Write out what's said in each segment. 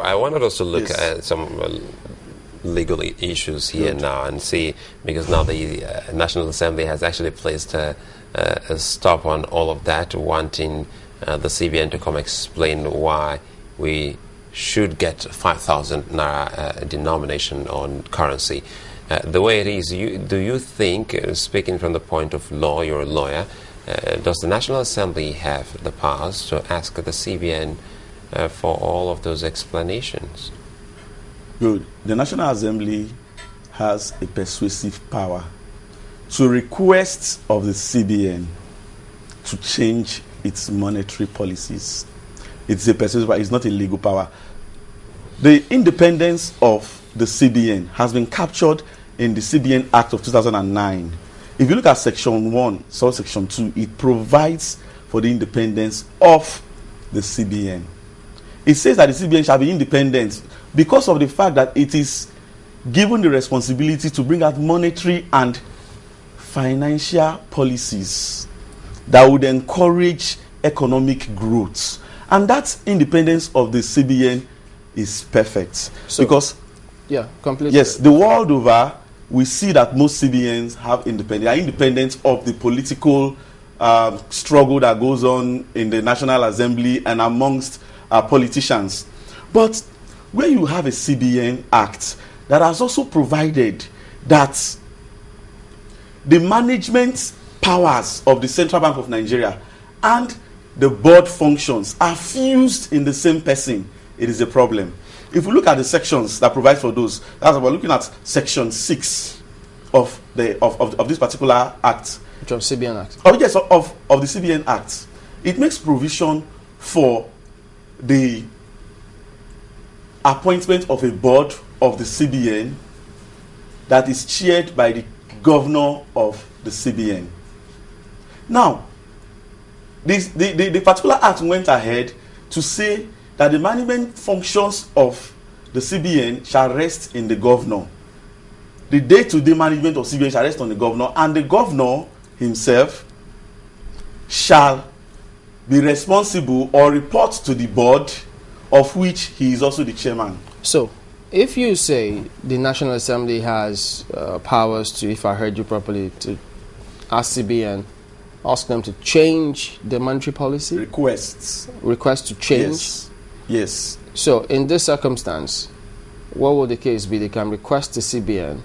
I wanted us to look Yes. at some legal issues here Good. now and see, because now the National Assembly has actually placed a stop on all of that, wanting the CBN to come explain why we should get 5,000 naira denomination on currency. The way it is, do you think, speaking from the point of law, you're a lawyer, does the National Assembly have the powers to ask the CBN for all of those explanations? Good. The National Assembly has a persuasive power to request of the CBN to change its monetary policies. It's a persuasive power, it's not a legal power. The independence of the CBN has been captured in the CBN Act of 2009. If you look at Section 1, Section 2, it provides for the independence of the CBN. It says that the CBN shall be independent because of the fact that it is given the responsibility to bring out monetary and financial policies that would encourage economic growth. And that independence of the CBN is perfect. So, because, yeah, completely. yes, the world over, we see that most CBNs have are independent of the political struggle that goes on in the National Assembly and amongst politicians. But where you have a CBN Act that has also provided that the management powers of the Central Bank of Nigeria and the board functions are fused in the same person, it is a problem. If we look at the sections that provide for those, that's what we're looking at, Section 6 of this particular act. Which of CBN Act? Oh yes, of the CBN Act. It makes provision for the appointment of a board of the CBN that is chaired by the governor of the CBN. Now, the particular act went ahead to say that the management functions of the CBN shall rest in the governor. The day-to-day management of CBN shall rest on the governor, and the governor himself shall be responsible or report to the board of which he is also the chairman. So, if you say the National Assembly has powers to, if I heard you properly, to ask CBN, ask them to change the monetary policy? Request to change? Yes. Yes. So, in this circumstance, what would the case be? They can request to CBN.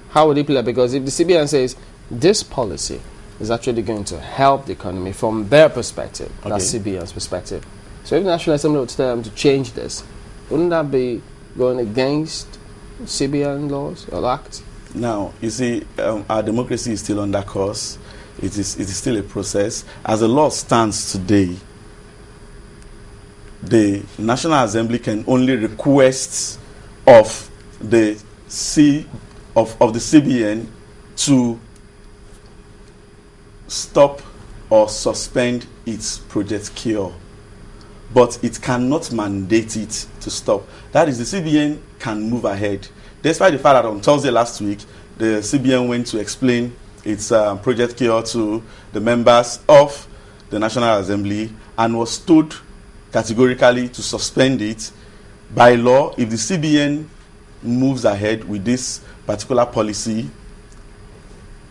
How would it play? Because if the CBN says this policy is actually going to help the economy from their perspective, okay, that's CBN's perspective. So if the National Assembly would tell them to change this, wouldn't that be going against CBN laws or acts? Now, you see, our democracy is still under course. It is still a process. As the law stands today, the National Assembly can only request of the CBN to stop or suspend its Project Cure, but it cannot mandate it to stop. That is, the CBN can move ahead. Despite the fact that on Thursday last week, the CBN went to explain its Project Cure to the members of the National Assembly and was told categorically to suspend it. By law, if the CBN moves ahead with this particular policy,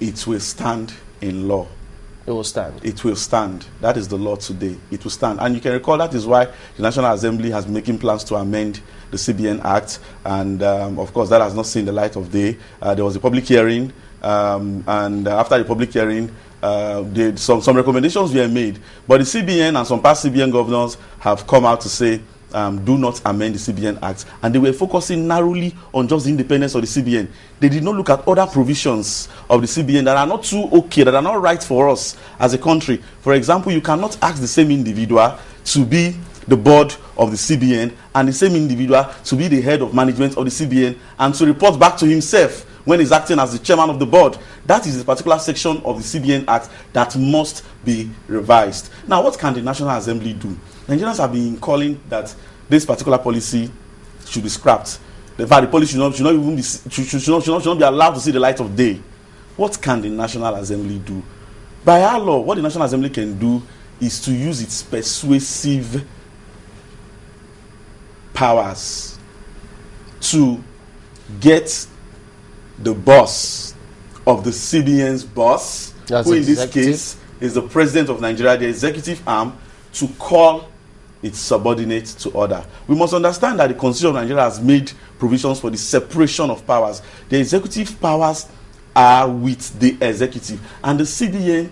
it will stand in law. It will stand. It will stand. That is the law today. It will stand. And you can recall that is why the National Assembly has been making plans to amend the CBN Act. And of course, that has not seen the light of day. There was a public hearing. And after the public hearing, some recommendations were made. But the CBN and some past CBN governors have come out to say, do not amend the CBN Act. And they were focusing narrowly on just the independence of the CBN. They did not look at other provisions of the CBN that are not too okay, that are not right for us as a country. For example, you cannot ask the same individual to be the board of the CBN and the same individual to be the head of management of the CBN and to report back to himself when he's acting as the chairman of the board. That is a particular section of the CBN Act that must be revised. Now, what can the National Assembly do? Nigerians have been calling that this particular policy should be scrapped. In fact, the policy should not be allowed to see the light of day. What can the National Assembly do? By our law, what the National Assembly can do is to use its persuasive powers to get the boss of the CBN's boss, That's who in this executive. case is the president of Nigeria, the executive arm, to call its subordinates to order. We must understand that the Constitution of Nigeria has made provisions for the separation of powers. The executive powers are with the executive, and the CBN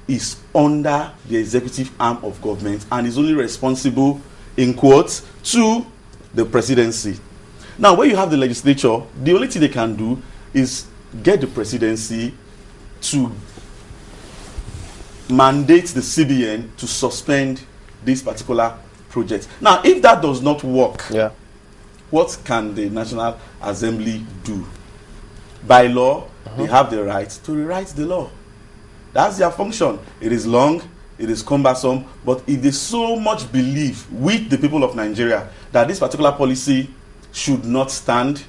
is under the executive arm of government and is only responsible, in quotes, to the presidency. Now, when you have the legislature, the only thing they can do is get the presidency to mandate the CBN to suspend this particular project. Now, if that does not work, what can the National Assembly do? By law, they have the right to rewrite the law. That's their function. It is long, it is cumbersome, but if they so much believe with the people of Nigeria that this particular policy should not stand,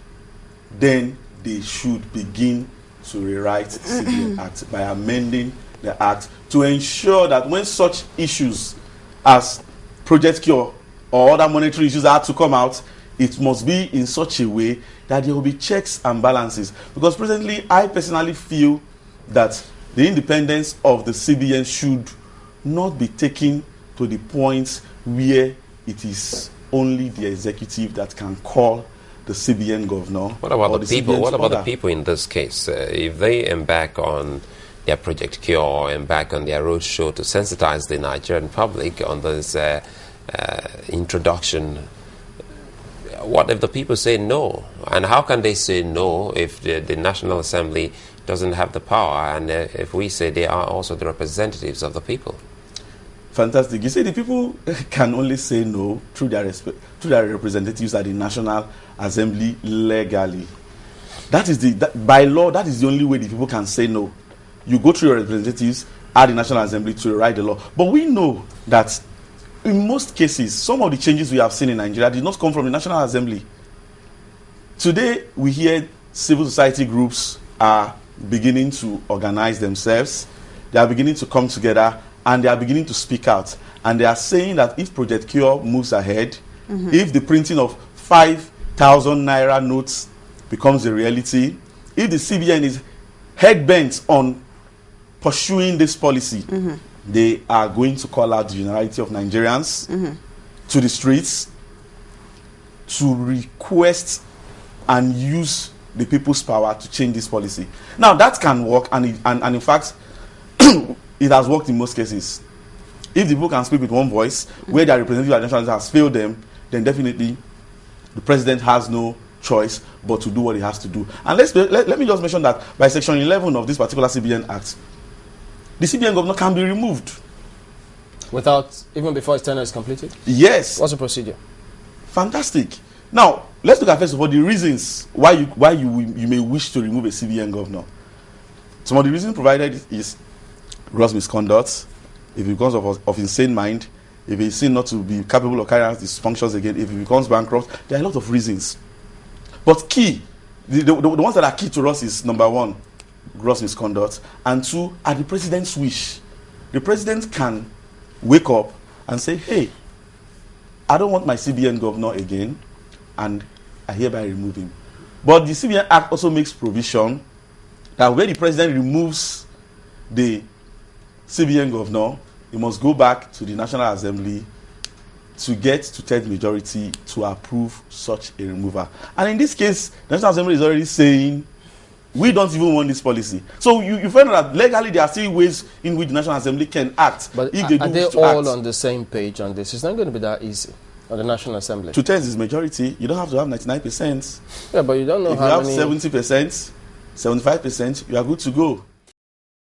then they should begin to rewrite the CBN Act by amending the Act to ensure that when such issues as Project Cure or other monetary issues are to come out, it must be in such a way that there will be checks and balances. Because presently, I personally feel that the independence of the CBN should not be taken to the point where it is only the executive that can call the CBN governor. What about the people? What about the order. people in this case? If they embark on their Project Cure or embark on their roadshow to sensitize the Nigerian public on this introduction, what if the people say no? And how can they say no if the National Assembly doesn't have the power, and if we say they are also the representatives of the people? Fantastic. You see, the people can only say no through their representatives at the National Assembly legally. That is by law, that is the only way the people can say no. You go through your representatives at the National Assembly to write the law. But we know that in most cases, some of the changes we have seen in Nigeria did not come from the National Assembly. Today, we hear civil society groups are beginning to organize themselves. They are beginning to come together, and they are beginning to speak out. And they are saying that if Project Cure moves ahead, if the printing of 5,000 naira notes becomes a reality, if the CBN is head-bent on pursuing this policy, they are going to call out the generality of Nigerians to the streets to request and use the people's power to change this policy. Now, that can work, and in fact, it has worked in most cases. If the people can speak with one voice, where their representative at the national has failed them, then definitely the president has no choice but to do what he has to do. And let me just mention that by Section 11 of this particular CBN Act, the CBN governor can be removed. Without, even before his tenure is completed? Yes. What's the procedure? Fantastic. Now, let's look at first of all the reasons why you may wish to remove a CBN governor. Some of the reasons provided is gross misconduct, if it becomes of insane mind, if he's seen not to be capable of carrying out his functions again, if he becomes bankrupt. There are a lot of reasons. But key, the ones that are key to us is, number one, gross misconduct, and two, at the president's wish. The president can wake up and say, hey, I don't want my CBN governor again, and I hereby remove him. But the CBN Act also makes provision that when the president removes the CBN governor, he must go back to the National Assembly to get two-thirds majority to approve such a removal. And in this case, the National Assembly is already saying, we don't even want this policy. So you find out that legally there are still ways in which the National Assembly can act. But if they are do they wish to all act. on the same page on this? It's not going to be that easy on the National Assembly. Two-thirds is majority. You don't have to have 99%. Yeah, but you don't know If how you many... have 70%, 75%, you are good to go.